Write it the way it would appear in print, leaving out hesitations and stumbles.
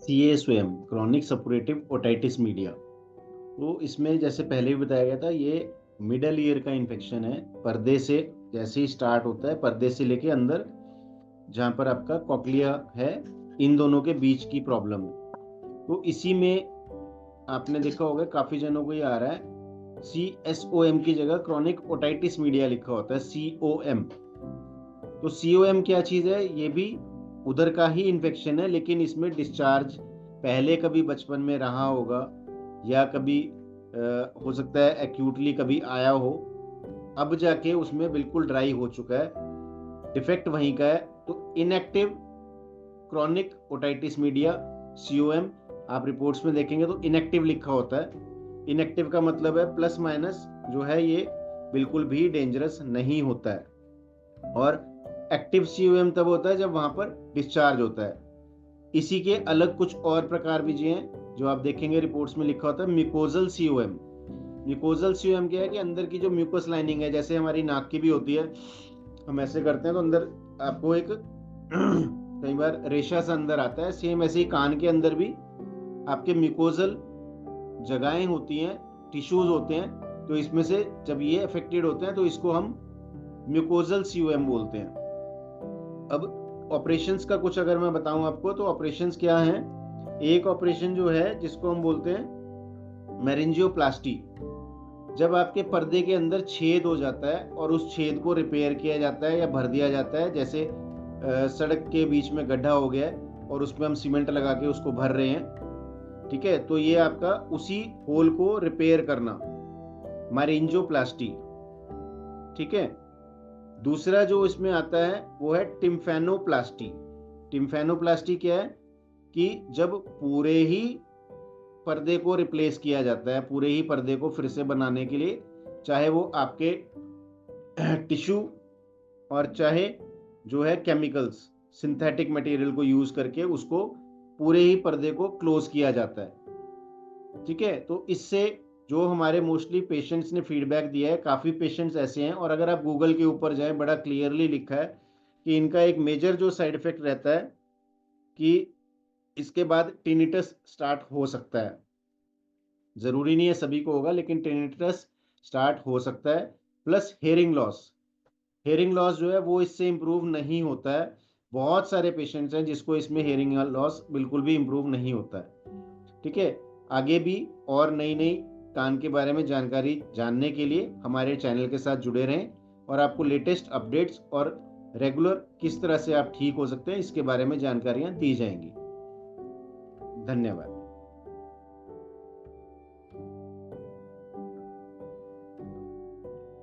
CASOM chronic suppurative otitis media. तो इसमें जैसे पहले भी बताया गया था, ये मिडल ईयर का इन्फेक्शन है। पर्दे से जैसे ही स्टार्ट होता है, पर्दे से लेके अंदर जहाँ पर आपका कॉक्लिया है, इन दोनों के बीच की प्रॉब्लम है। तो इसी में आपने देखा होगा काफी जनों को ये आ रहा है CSOM की जगह क्रॉनिक ओटाइटिस मीडिया लिखा होता है COM। तो COM क्या चीज है? ये भी उधर का ही इन्फेक्शन है, लेकिन इसमें डिस्चार्ज पहले कभी बचपन में रहा होगा या कभी हो सकता है एक्यूटली कभी आया हो, अब जाके उसमें बिल्कुल ड्राई हो चुका है, डिफेक्ट वहीं का है। तो inactive chronic otitis media COM आप रिपोर्ट्स में देखेंगे तो इनएक्टिव लिखा होता है। इनएक्टिव का मतलब है प्लस माइनस जो है ये बिल्कुल भी डेंजरस नहीं होता है। और एक्टिव COM तब होता है जब वहां पर डिस्चार्ज होता है। इसी के अलग कुछ और प्रकार भी जी हैं जो आप देखेंगे रिपोर्ट्स में लिखा होता है म्यूकोजल COM। म्यूकोजल COM क्या है कि अंदर की जो म्यूकस लाइनिंग है, जैसे हमारी नाक की भी होती है, हम ऐसे करते हैं तो अंदर आपको एक कई बार रेशा सा अंदर आता है, सेम ऐसे ही कान के अंदर भी आपके म्यूकोजल जगहें होती हैं, टिश्यूज होते हैं। तो इसमें से जब ये अफेक्टेड होते हैं तो इसको हम म्यूकोजल COM बोलते हैं। अब ऑपरेशंस का कुछ अगर मैं बताऊं आपको, तो ऑपरेशंस क्या हैं? एक ऑपरेशन जो है जिसको हम बोलते हैं मेरिंजियोप्लास्टी। जब आपके पर्दे के अंदर छेद हो जाता है और उस छेद को रिपेयर किया जाता है या भर दिया जाता है, जैसे सड़क के बीच में गड्ढा हो गया है और उसमें हम सीमेंट लगा के उसको भर रहे हैं, ठीक है, तो ये आपका उसी होल को रिपेयर करना, मेरिंजियोप्लास्टी, ठीक है। दूसरा जो इसमें आता है वो है टिम्फैनोप्लास्टी। टिम्फैनोप्लास्टी क्या है कि जब पूरे ही पर्दे को रिप्लेस किया जाता है, पूरे ही पर्दे को फिर से बनाने के लिए, चाहे वो आपके टिश्यू और चाहे जो है केमिकल्स, सिंथेटिक मटेरियल को यूज करके उसको पूरे ही पर्दे को क्लोज किया जाता है, ठीक है। तो इससे जो हमारे मोस्टली पेशेंट्स ने फीडबैक दिया है, काफ़ी पेशेंट्स ऐसे हैं, और अगर आप गूगल के ऊपर जाएं बड़ा क्लियरली लिखा है कि इनका एक मेजर जो साइड इफेक्ट रहता है कि इसके बाद टिनिटस स्टार्ट हो सकता है। ज़रूरी नहीं है सभी को होगा, लेकिन टिनिटस स्टार्ट हो सकता है। Plus hearing loss. Hearing loss जो है वो इससे इम्प्रूव नहीं होता है। बहुत सारे पेशेंट्स हैं जिसको इसमें हेयरिंग लॉस बिल्कुल भी इम्प्रूव नहीं होता है, ठीक है। आगे भी और नई नई कान के बारे में जानकारी जानने के लिए हमारे चैनल के साथ जुड़े रहें, और आपको लेटेस्ट अपडेट्स और रेगुलर किस तरह से आप ठीक हो सकते हैं इसके बारे में जानकारियां दी जाएंगी। धन्यवाद।